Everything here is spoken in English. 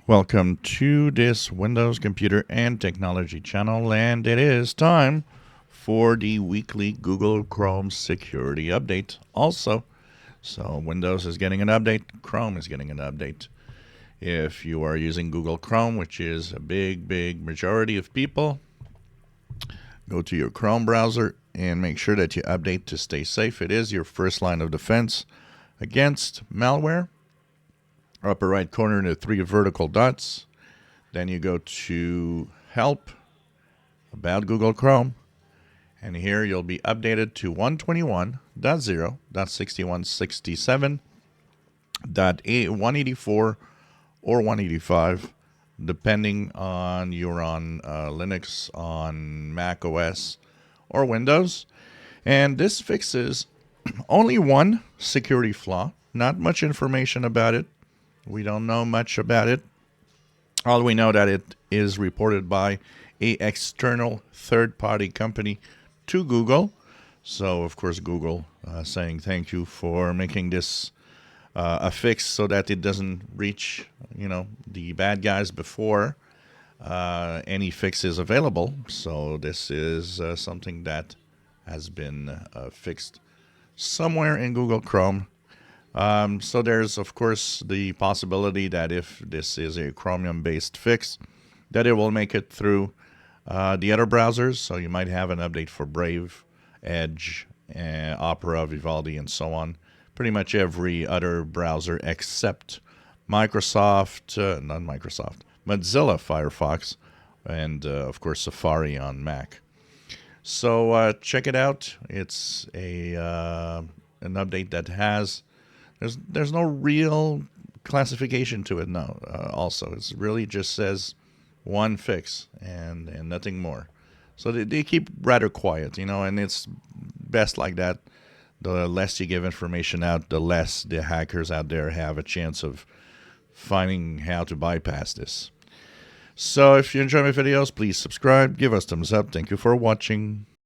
Welcome to this Windows Computer and Technology channel, and it is time for the weekly Google Chrome security update. Also, so Windows is getting an update, Chrome is getting an update. If you are using Google Chrome, which is a big majority of people, go to your Chrome browser and make sure that you update to stay safe. It is your first line of defense against malware. Upper right corner, the three vertical dots. Then you go to Help, About Google Chrome, and here you'll be updated to 121.0.6167.184 or 185, depending on you're on Linux, on Mac OS, or Windows. And this fixes only one security flaw. Not much information about it. We don't know much about it. All we know that it is reported by a external third-party company to Google. So, of course, Google saying thank you for making this a fix so that it doesn't reach, the bad guys before any fix is available. So this is something that has been fixed somewhere in Google Chrome. So there's, of course, the possibility that if this is a Chromium-based fix, that it will make it through the other browsers. So you might have an update for Brave, Edge, Opera, Vivaldi, and so on. Pretty much every other browser except Microsoft, Mozilla Firefox, and, of course, Safari on Mac. So check it out. It's an update that has... There's no real classification to it now. Also, it really just says one fix and nothing more. So they keep rather quiet, and it's best like that. The less you give information out, the less the hackers out there have a chance of finding how to bypass this. So if you enjoy my videos, please subscribe, give us thumbs up. Thank you for watching.